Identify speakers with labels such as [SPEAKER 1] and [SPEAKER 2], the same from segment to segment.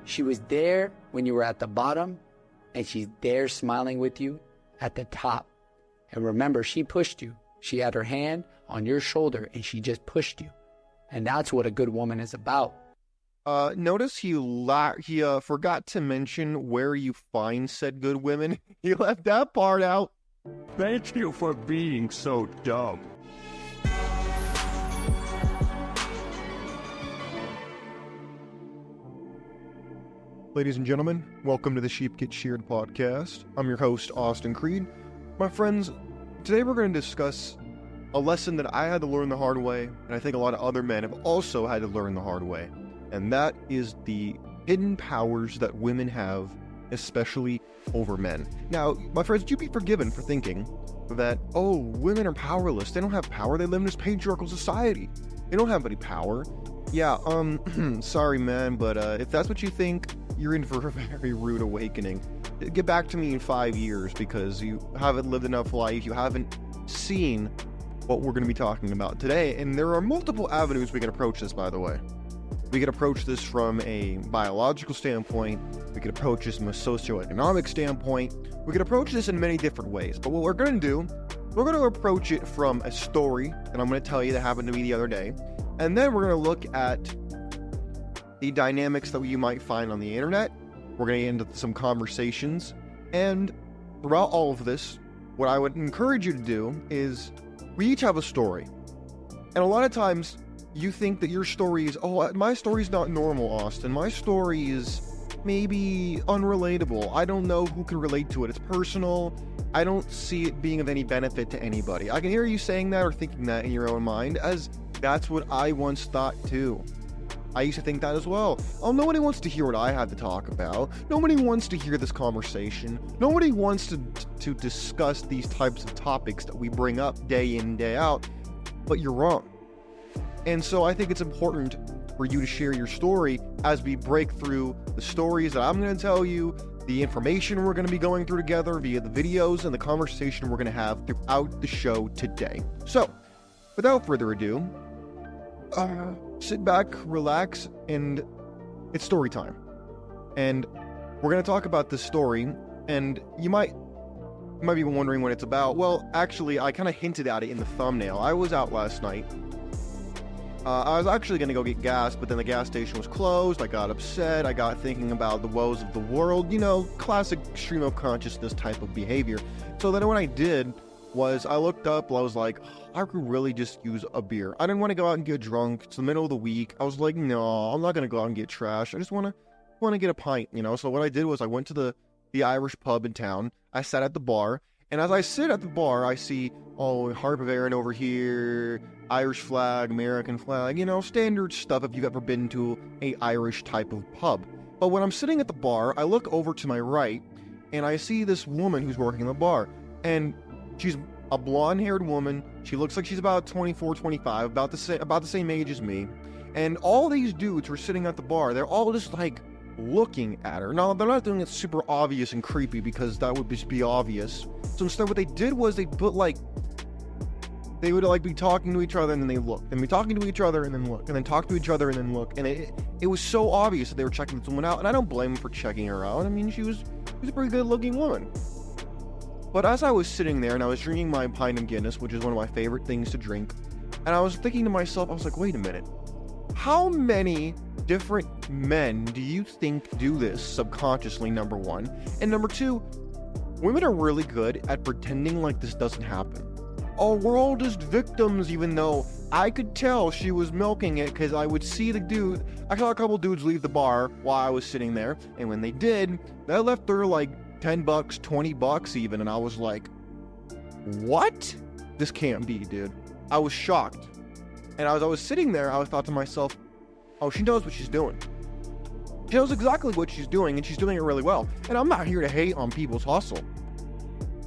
[SPEAKER 1] She was there when you were at the bottom, and she's there smiling with you at the top. And remember, she pushed you. She had her hand on your shoulder, and she just pushed you. And that's what a good woman is about.
[SPEAKER 2] Notice he forgot to mention where you find said good women. He left that part out.
[SPEAKER 3] Thank you for being so dumb.
[SPEAKER 2] Ladies and gentlemen, welcome to the Sheep Get Sheared Podcast. I'm your host, Austin Creed. My friends, today we're going to discuss a lesson that I had to learn the hard way, and I think a lot of other men have also had to learn the hard way. And that is the hidden powers that women have, especially over men. Now, my friends, you'd be forgiven for thinking that, oh, women are powerless. They don't have power. They live in this patriarchal society. They don't have any power. Yeah, sorry, man, but if that's what you think, you're in for a very rude awakening. Get back to me in 5 years because you haven't lived enough life. You haven't seen what we're going to be talking about today. And there are multiple avenues we can approach this, by the way. We can approach this from a biological standpoint. We can approach this from a socioeconomic standpoint. We can approach this in many different ways. But what we're going to do, we're going to approach it from a story that I'm going to tell you that happened to me the other day. And then we're going to look at the dynamics that you might find on the internet. We're going to get into some conversations. And throughout all of this, what I would encourage you to do is we each have a story. And a lot of times you think that your story is, oh, my story's not normal, Austin. My story is maybe unrelatable. I don't know who can relate to it. It's personal. I don't see it being of any benefit to anybody. I can hear you saying that or thinking that in your own mind, as that's what I once thought too. I used to think that as well. Oh, nobody wants to hear what I have to talk about. Nobody wants to hear this conversation. Nobody wants to discuss these types of topics that we bring up day in, day out. But you're wrong. And so I think it's important for you to share your story as we break through the stories that I'm going to tell you, the information we're going to be going through together via the videos and the conversation we're going to have throughout the show today. So, without further ado, sit back, relax, and it's story time. And we're going to talk about this story, and you might be wondering what it's about. Well, actually, I kind of hinted at it in the thumbnail. I was out last night. I was actually going to go get gas, but then the gas station was closed. I got upset. I got thinking about the woes of the world. You know, classic stream of consciousness type of behavior. So then what I did was I looked up, I was like, I could really just use a beer. I didn't want to go out and get drunk. It's the middle of the week. I was like, no, I'm not going to go out and get trash. I just want to get a pint, you know? So what I did was I went to the Irish pub in town. I sat at the bar, and as I sit at the bar, I see, oh, Harp of Erin over here, Irish flag, American flag, you know, standard stuff if you've ever been to a Irish type of pub. But when I'm sitting at the bar, I look over to my right, and I see this woman who's working the bar, and she's a blonde-haired woman. She looks like she's about 24, 25, about the same age as me. And all these dudes were sitting at the bar. They're all just like looking at her. Now, they're not doing it super obvious and creepy because that would just be obvious. So instead, what they did was they would like be talking to each other and then they look, and be talking to each other and then look, and then talk to each other and then look. And it was so obvious that they were checking someone out. And I don't blame them for checking her out. I mean, she was a pretty good-looking woman. But as I was sitting there and I was drinking my pint of Guinness, which is one of my favorite things to drink, and I was thinking to myself, I was like, wait a minute. How many different men do you think do this subconsciously, number one? And number two, women are really good at pretending like this doesn't happen. Oh, we're all just victims, even though I could tell she was milking it because I would see the dude. I saw a couple dudes leave the bar while I was sitting there, and when they did, they left her like $10, $20 even, and I was like, what? This can't be, dude. I was shocked. And as I was sitting there, I thought to myself, oh, she knows what she's doing. She knows exactly what she's doing, and she's doing it really well. And I'm not here to hate on people's hustle.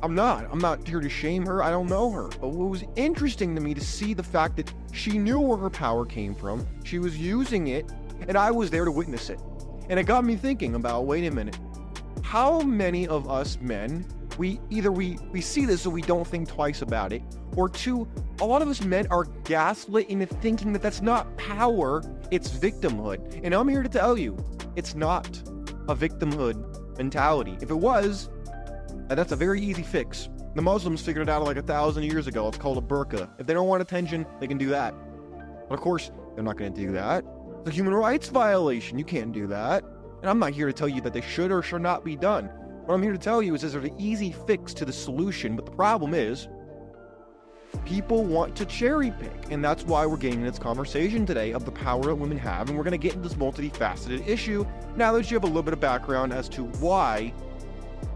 [SPEAKER 2] I'm not here to shame her. I don't know her. But what was interesting to me to see the fact that she knew where her power came from. She was using it, and I was there to witness it. And it got me thinking about, wait a minute. How many of us men, we see this so we don't think twice about it, or two, a lot of us men are gaslit into thinking that that's not power, it's victimhood. And I'm here to tell you, It's not a victimhood mentality. If it was, that's a very easy fix. The Muslims figured it out like 1,000 years ago. It's called a burqa. If they don't want attention, they can do that. But of course, they're not going to do that. It's a human rights violation. You can't do that. And I'm not here to tell you that they should or should not be done. What I'm here to tell you is there's an easy fix to the solution, but the problem is people want to cherry pick, and that's why we're getting in this conversation today of the power that women have, and we're going to get into this multifaceted issue now that you have a little bit of background as to why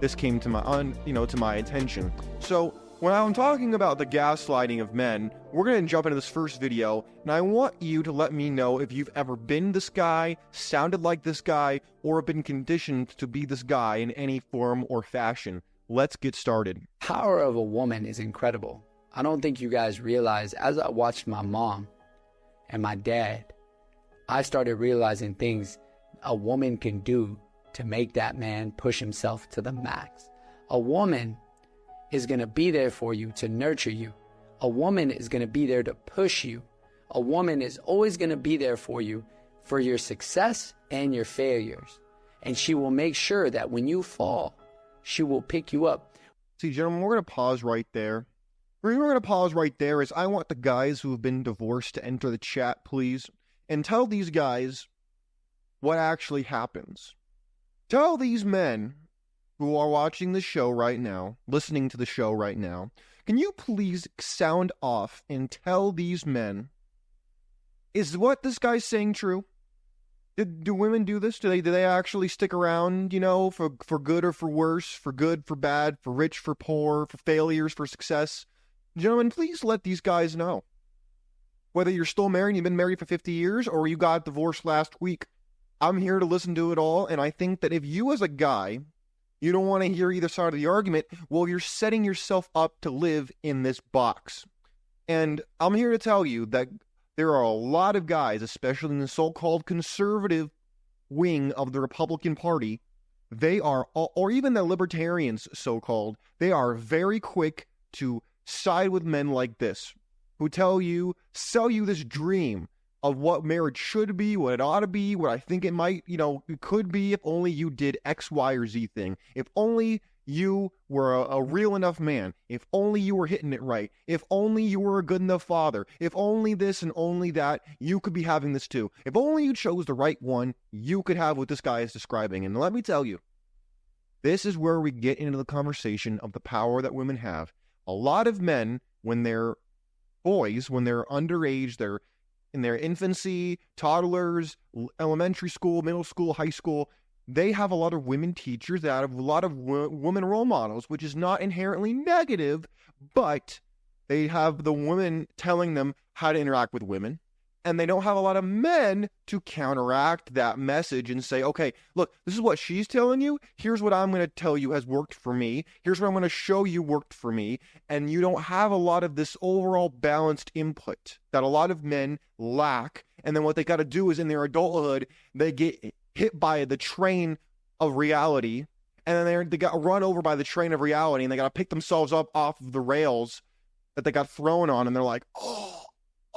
[SPEAKER 2] this came to my attention. So when I'm talking about the gaslighting of men, we're going to jump into this first video, and I want you to let me know if you've ever been this guy, sounded like this guy, or been conditioned to be this guy in any form or fashion. Let's get started.
[SPEAKER 1] Power of a woman is incredible. I don't think you guys realize, as I watched my mom and my dad, I started realizing things a woman can do to make that man push himself to the max. A woman is going to be there for you to nurture you. A woman is going to be there to push you. A woman is always going to be there for you for your success and your failures. And she will make sure that when you fall, she will pick you up.
[SPEAKER 2] See, gentlemen, we're going to pause right there. The reason we're going to pause right there is I want the guys who have been divorced to enter the chat, please, and tell these guys what actually happens. Tell these men who are watching the show right now, listening to the show right now, can you please sound off and tell these men, is what this guy's saying true? Do women do this? Do they actually stick around, for good or for worse, for good, for bad, for rich, for poor, for failures, for success? Gentlemen, please let these guys know. Whether you're still married, you've been married for 50 years, or you got divorced last week, I'm here to listen to it all, and I think that if you as a guy, you don't want to hear either side of the argument, well, you're setting yourself up to live in this box. And I'm here to tell you that there are a lot of guys, especially in the so-called conservative wing of the Republican Party, they are, or even the libertarians, so-called, they are very quick to side with men like this, who sell you this dream of what marriage should be, what it ought to be, what I think it might, it could be if only you did X, Y, or Z thing. If only you were a real enough man. If only you were hitting it right. If only you were a good enough father. If only this and only that, you could be having this too. If only you chose the right one, you could have what this guy is describing. And let me tell you, this is where we get into the conversation of the power that women have. A lot of men, when they're boys, when they're underage, they're in their infancy, toddlers, elementary school, middle school, high school, they have a lot of women teachers, they have a lot of women role models, which is not inherently negative, but they have the women telling them how to interact with women, and they don't have a lot of men to counteract that message and say, okay, look, this is what she's telling you. Here's what I'm going to tell you has worked for me. Here's what I'm going to show you worked for me. And you don't have a lot of this overall balanced input that a lot of men lack. And then what they got to do is in their adulthood, they get hit by the train of reality. And then they got run over by the train of reality, and they got to pick themselves up off of the rails that they got thrown on. And they're like,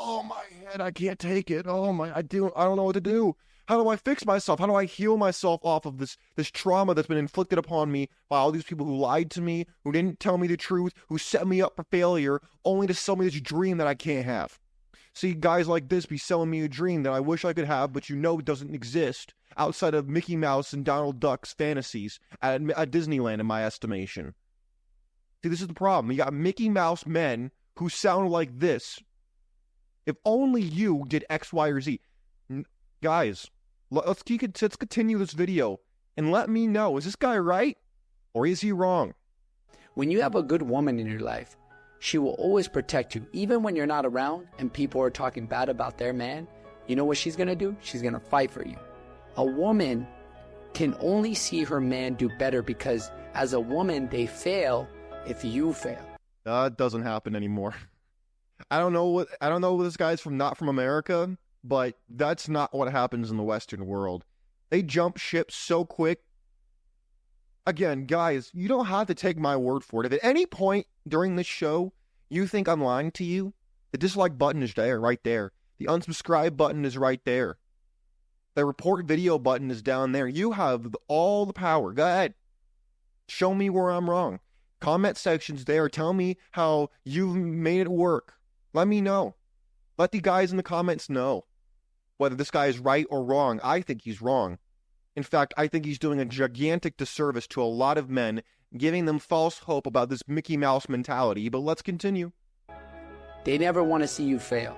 [SPEAKER 2] oh my head, I can't take it. I don't know what to do. How do I fix myself? How do I heal myself off of this trauma that's been inflicted upon me by all these people who lied to me, who didn't tell me the truth, who set me up for failure, only to sell me this dream that I can't have? See, guys like this be selling me a dream that I wish I could have, but it doesn't exist outside of Mickey Mouse and Donald Duck's fantasies at Disneyland, in my estimation. See, this is the problem. You got Mickey Mouse men who sound like this. If only you did X, Y, or Z. Guys, let's continue this video and let me know, is this guy right or is he wrong?
[SPEAKER 1] When you have a good woman in your life, she will always protect you. Even when you're not around and people are talking bad about their man, you know what she's going to do? She's going to fight for you. A woman can only see her man do better because as a woman, they fail if you fail.
[SPEAKER 2] That doesn't happen anymore. I don't know this guy's not from America, but that's not what happens in the Western world. They jump ship so quick. Again, guys, you don't have to take my word for it. If at any point during this show you think I'm lying to you, the dislike button is there, right there. The unsubscribe button is right there. The report video button is down there. You have all the power. Go ahead. Show me where I'm wrong. Comment section's there. Tell me how you've made it work. Let me know. Let the guys in the comments know whether this guy is right or wrong. I think he's wrong. In fact, I think he's doing a gigantic disservice to a lot of men, giving them false hope about this Mickey Mouse mentality. But let's continue.
[SPEAKER 1] They never want to see you fail.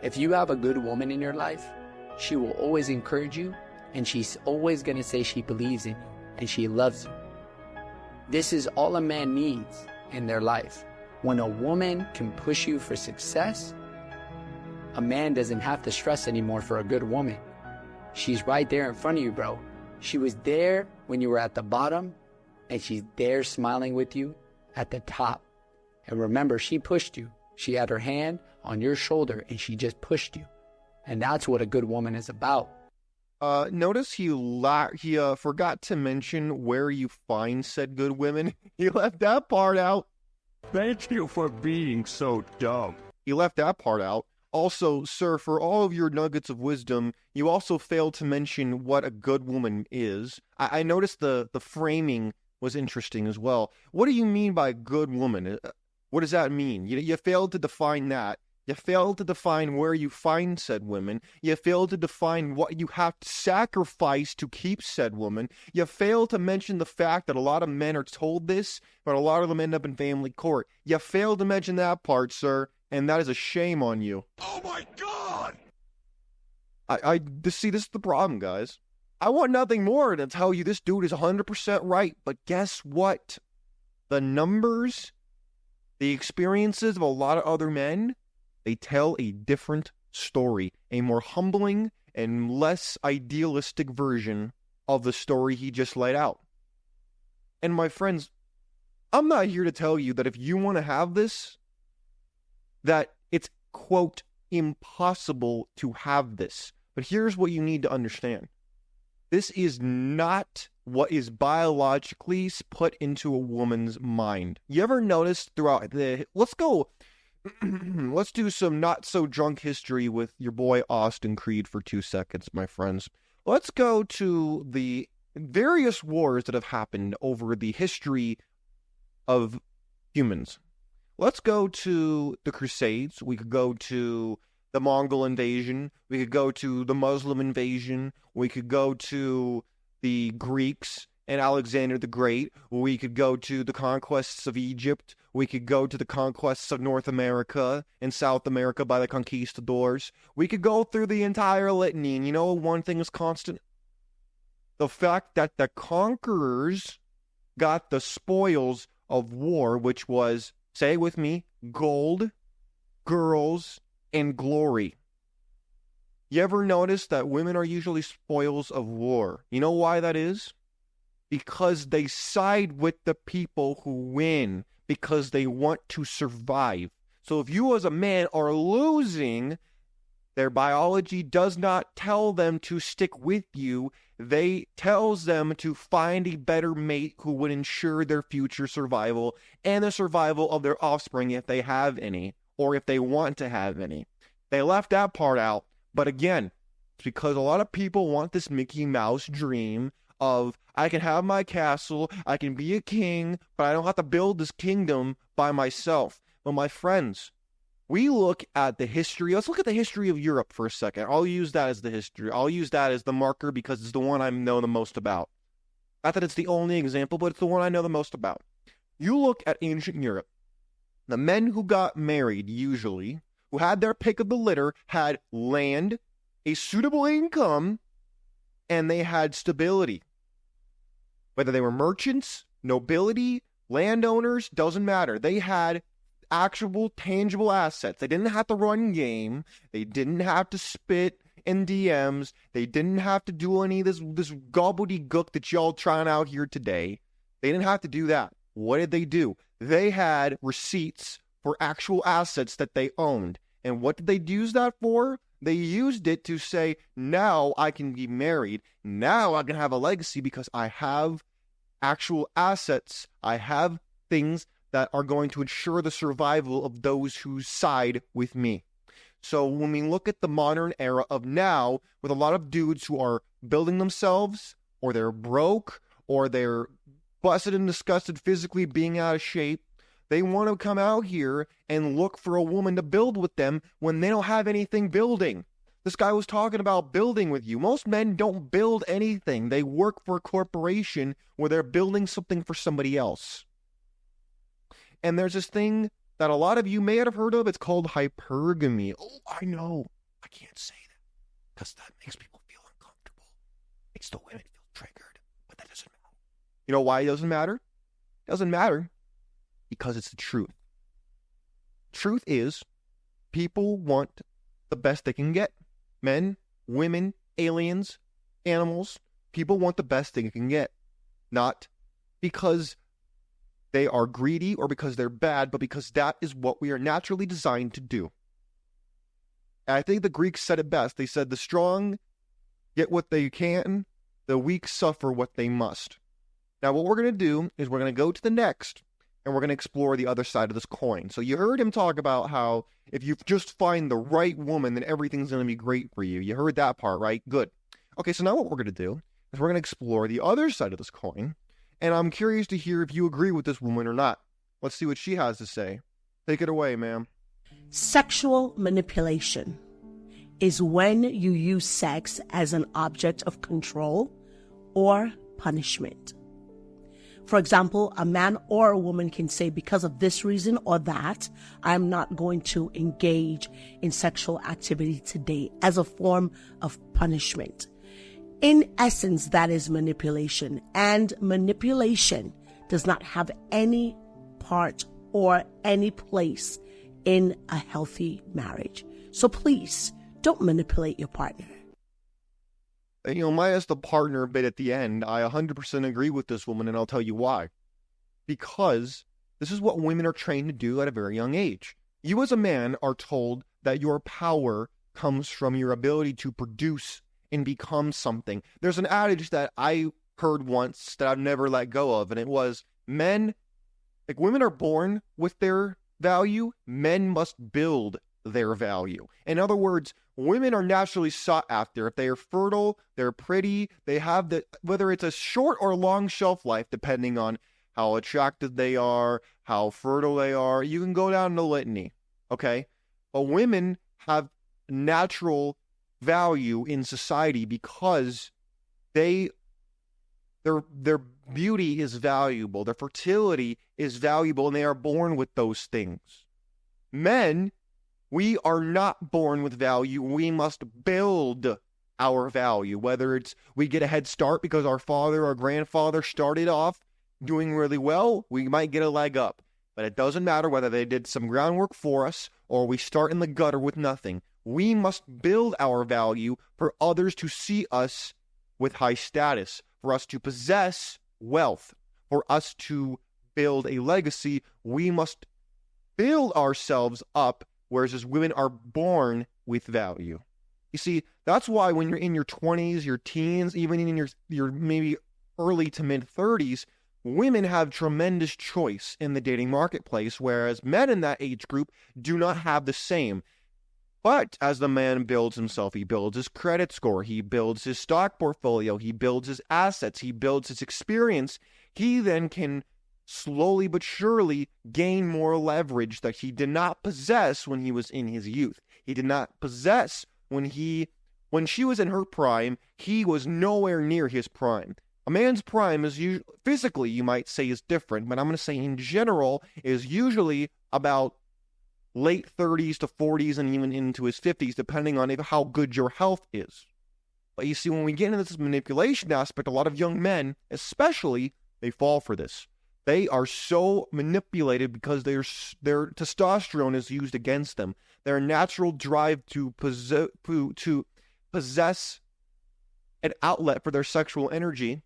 [SPEAKER 1] If you have a good woman in your life, she will always encourage you, and she's always going to say she believes in you and she loves you. This is all a man needs in their life. When a woman can push you for success, a man doesn't have to stress anymore for a good woman. She's right there in front of you, bro. She was there when you were at the bottom, and she's there smiling with you at the top. And remember, she pushed you. She had her hand on your shoulder, and she just pushed you. And that's what a good woman is about.
[SPEAKER 2] Notice he forgot to mention where you find said good women. He left that part out.
[SPEAKER 3] Thank you for being so dumb.
[SPEAKER 2] He left that part out. Also, sir, for all of your nuggets of wisdom, you also failed to mention what a good woman is. I noticed the framing was interesting as well. What do you mean by good woman? What does that mean? You failed to define that. You failed to define where you find said women. You failed to define what you have to sacrifice to keep said woman. You failed to mention the fact that a lot of men are told this, but a lot of them end up in family court. You failed to mention that part, sir, and that is a shame on you.
[SPEAKER 3] Oh my God!
[SPEAKER 2] This is the problem, guys. I want nothing more than to tell you this dude is 100% right, but guess what? The numbers, the experiences of a lot of other men, they tell a different story, a more humbling and less idealistic version of the story he just laid out. And my friends, I'm not here to tell you that if you want to have this, that it's, quote, impossible to have this. But here's what you need to understand. This is not what is biologically put into a woman's mind. You ever notice throughout let's do some not so drunk history with your boy Austin Creed for 2 seconds, my friends. Let's go to the various wars that have happened over the history of humans. Let's go to the Crusades. We could go to the Mongol invasion. We could go to the Muslim invasion. We could go to the Greeks and Alexander the Great. We could go to the conquests of Egypt. We could go to the conquests of North America and South America by the conquistadors. We could go through the entire litany, and you know one thing is constant? The fact that the conquerors got the spoils of war, which was, say it with me, gold, girls, and glory. You ever notice that women are usually spoils of war? You know why that is? Because they side with the people who win, because they want to survive. So if you as a man are losing, their biology does not tell them to stick with you. They tells them to find a better mate who would ensure their future survival and the survival of their offspring if they have any, or if they want to have any. They left that part out, but again, it's because a lot of people want this Mickey Mouse dream of, I can have my castle, I can be a king, but I don't have to build this kingdom by myself. Well, my friends, we look at the history. Let's look at the history of Europe for a second. I'll use that as the history. I'll use that as the marker because it's the one I know the most about. Not that it's the only example, but it's the one I know the most about. You look at ancient Europe. The men who got married, usually, who had their pick of the litter, had land, a suitable income, and they had stability. Whether they were merchants, nobility, landowners, doesn't matter. They had actual tangible assets. They didn't have to run game. They didn't have to spit in DMs. They didn't have to do any of this gobbledygook that y'all trying out here today. They didn't have to do that. What did they do? They had receipts for actual assets that they owned. And what did they use that for? They used it to say, now I can be married. Now I can have a legacy because I have actual assets. I have things that are going to ensure the survival of those who side with me. So when we look at the modern era of now, with a lot of dudes who are building themselves, or they're broke, or they're busted and disgusted physically being out of shape, they want to come out here and look for a woman to build with them when they don't have anything building. This guy was talking about building with you. Most men don't build anything. They work for a corporation where they're building something for somebody else. And there's this thing that a lot of you may have heard of. It's called hypergamy. Oh, I know. I can't say that because that makes people feel uncomfortable. Makes the women feel triggered. But that doesn't matter. You know why it doesn't matter? It doesn't matter because it's the truth. Truth is, people want the best they can get. Men, women, aliens, animals, people want the best they can get. Not because they are greedy or because they're bad, but because that is what we are naturally designed to do. And I think the Greeks said it best. They said the strong get what they can, the weak suffer what they must. Now what we're going to do is we're going to go to the next, and we're going to explore the other side of this coin. So you heard him talk about how if you just find the right woman, then everything's going to be great for you. You heard that part, right? Good. Okay, so now what we're going to do is we're going to explore the other side of this coin, and I'm curious to hear if you agree with this woman or not. Let's see what she has to say. Take it away, ma'am.
[SPEAKER 4] Sexual manipulation is when you use sex as an object of control or punishment. For example, a man or a woman can say, because of this reason or that, I'm not going to engage in sexual activity today, as a form of punishment. In essence, that is manipulation, and manipulation does not have any part or any place in a healthy marriage. So please don't manipulate your partner.
[SPEAKER 2] Minus the partner bit at the end, I 100% agree with this woman, and I'll tell you why. Because this is what women are trained to do at a very young age. You as a man are told that your power comes from your ability to produce and become something. There's an adage that I heard once that I've never let go of, and it was, women are born with their value, men must build their value. In other words, women are naturally sought after. If they are fertile, they're pretty, they have whether it's a short or long shelf life, depending on how attractive they are, how fertile they are. You can go down the litany, okay? But women have natural value in society because their beauty is valuable, their fertility is valuable, and they are born with those things. Men, we are not born with value. We must build our value, whether it's we get a head start because our father or grandfather started off doing really well, we might get a leg up. But it doesn't matter whether they did some groundwork for us or we start in the gutter with nothing. We must build our value for others to see us with high status, for us to possess wealth, for us to build a legacy. We must build ourselves up, whereas women are born with value. You see, that's why when you're in your 20s, your teens, even in your maybe early to mid 30s, women have tremendous choice in the dating marketplace, whereas men in that age group do not have the same. But as the man builds himself, he builds his credit score, he builds his stock portfolio, he builds his assets, he builds his experience, he then can slowly but surely gain more leverage that he did not possess when he was in his youth. He did not possess when she was in her prime. He was nowhere near his prime. A man's prime is physically, you might say, is different, but I'm going to say in general is usually about late 30s to 40s and even into his 50s, depending on how good your health is. But you see, when we get into this manipulation aspect, a lot of young men, especially, they fall for this. They are so manipulated because their testosterone is used against them. Their natural drive to possess an outlet for their sexual energy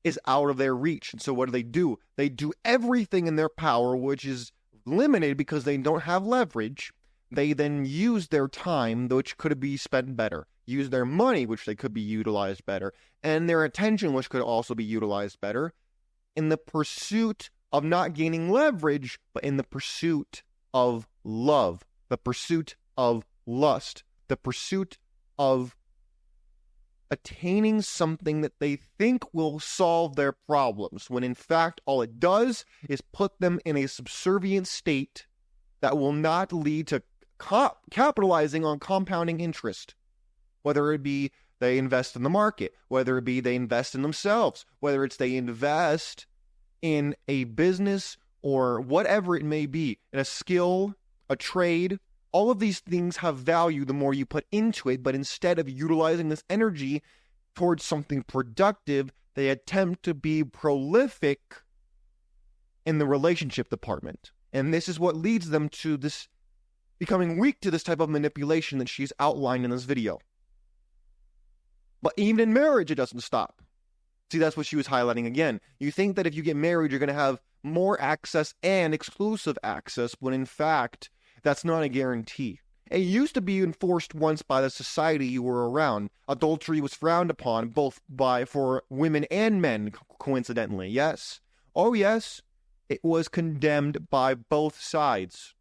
[SPEAKER 2] is out of their reach. And so what do? They do everything in their power, which is limited because they don't have leverage. They then use their time, which could be spent better. Use their money, which they could be utilized better. And their attention, which could also be utilized better, in the pursuit of not gaining leverage, but in the pursuit of love, the pursuit of lust, the pursuit of attaining something that they think will solve their problems, when in fact all it does is put them in a subservient state that will not lead to capitalizing on compounding interest. Whether it be they invest in the market, whether it be they invest in themselves, whether it's they invest in a business or whatever it may be, in a skill, a trade. All of these things have value the more you put into it, but instead of utilizing this energy towards something productive, they attempt to be prolific in the relationship department. And this is what leads them to this becoming weak to this type of manipulation that she's outlined in this video. But even in marriage, it doesn't stop. See, that's what she was highlighting again. You think that if you get married, you're going to have more access and exclusive access, when in fact, that's not a guarantee. It used to be enforced once by the society you were around. Adultery was frowned upon both for women and men, coincidentally. Yes. Oh, yes. It was condemned by both sides.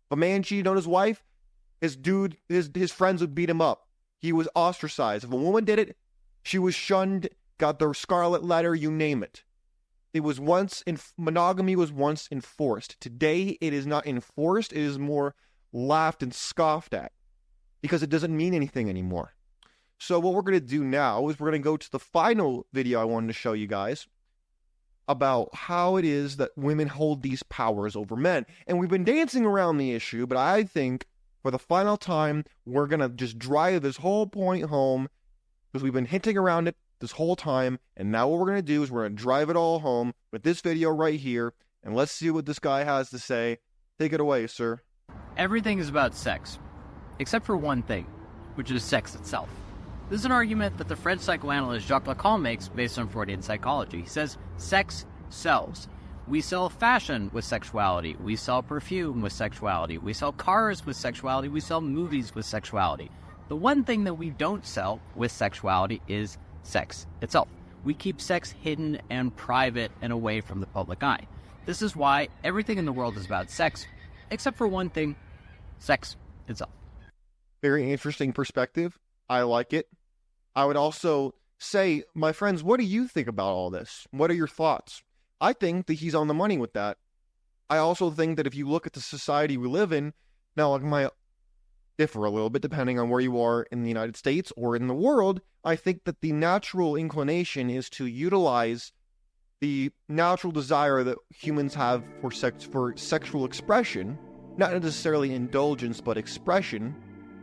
[SPEAKER 2] If a man cheated on his wife, his friends would beat him up. He was ostracized. If a woman did it, she was shunned, got the scarlet letter, you name it. Monogamy was once enforced. Today, it is not enforced. It is more laughed and scoffed at because it doesn't mean anything anymore. So what we're going to do now is we're going to go to the final video I wanted to show you guys about how it is that women hold these powers over men. And we've been dancing around the issue, but I think for the final time, we're going to just drive this whole point home because we've been hinting around it this whole time. And now what we're going to do is we're going to drive it all home with this video right here. And let's see what this guy has to say. Take it away, sir.
[SPEAKER 5] Everything is about sex, except for one thing, which is sex itself. This is an argument that the French psychoanalyst Jacques Lacan makes based on Freudian psychology. He says, sex sells. We sell fashion with sexuality. We sell perfume with sexuality. We sell cars with sexuality. We sell movies with sexuality. The one thing that we don't sell with sexuality is sex itself. We keep sex hidden and private and away from the public eye. This is why everything in the world is about sex, except for one thing, sex itself.
[SPEAKER 2] Very interesting perspective. I like it. I would also say, my friends, what do you think about all this? What are your thoughts? I think that he's on the money with that. I also think that if you look at the society we live in, now it might differ a little bit depending on where you are in the United States or in the world. I think that the natural inclination is to utilize the natural desire that humans have for sexual expression, not necessarily indulgence, but expression.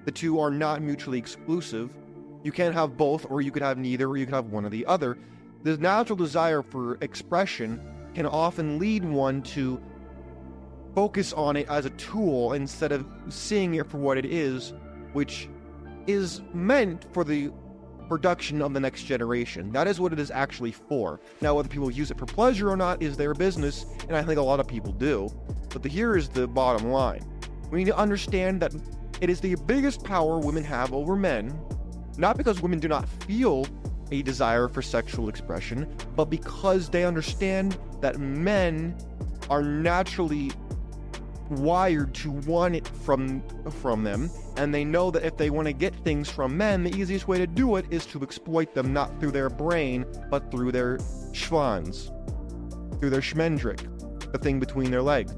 [SPEAKER 2] The two are not mutually exclusive. You can't have both, or you could have neither, or you could have one or the other. The natural desire for expression can often lead one to focus on it as a tool instead of seeing it for what it is, which is meant for the production of the next generation. That is what it is actually for. Now, whether people use it for pleasure or not is their business, and I think a lot of people do. But here is the bottom line. We need to understand that it is the biggest power women have over men, not because women do not feel a desire for sexual expression, but because they understand that men are naturally wired to want it from them, and they know that if they want to get things from men, the easiest way to do it is to exploit them, not through their brain, but through their schwanz, through their schmendrick, the thing between their legs.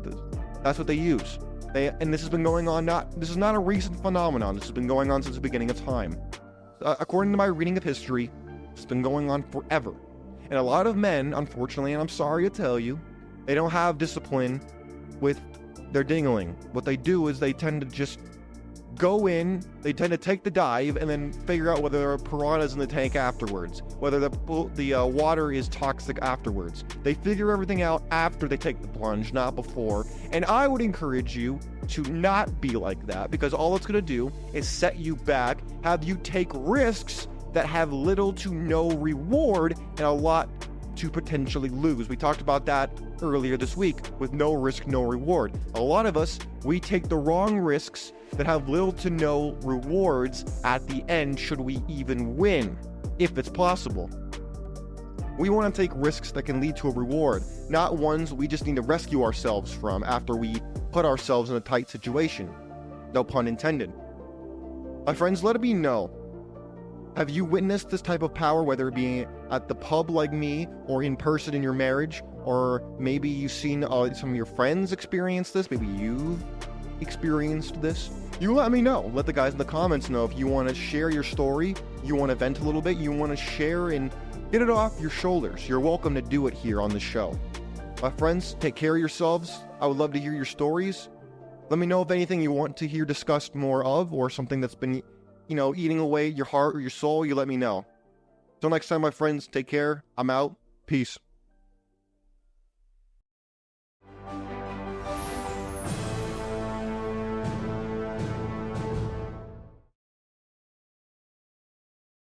[SPEAKER 2] That's what they use. And this has been going on, this is not a recent phenomenon. This has been going on since the beginning of time. According to my reading of history, it's been going on forever. And a lot of men, unfortunately, and I'm sorry to tell you, they don't have discipline with their dingling. What they do is they tend to just go in, they tend to take the dive, and then figure out whether there are piranhas in the tank afterwards, whether the water is toxic afterwards. They figure everything out after they take the plunge, not before. And I would encourage you to not be like that, because all it's going to do is set you back, have you take risks that have little to no reward and a lot to potentially lose. We talked about that earlier this week with no risk, no reward. A lot of us, we take the wrong risks that have little to no rewards at the end should we even win, if it's possible. We want to take risks that can lead to a reward, not ones we just need to rescue ourselves from after we put ourselves in a tight situation. No pun intended. My friends, let me know. Have you witnessed this type of power, whether it be at the pub like me, or in person in your marriage, or maybe you've seen some of your friends experience this, maybe you've experienced this? You let me know. Let the guys in the comments know if you want to share your story, you want to vent a little bit, you want to share and get it off your shoulders. You're welcome to do it here on the show. My friends, take care of yourselves. I would love to hear your stories. Let me know if anything you want to hear discussed more of, or something that's been, eating away your heart or your soul. You let me know. Till next time, my friends, take care. I'm out. Peace.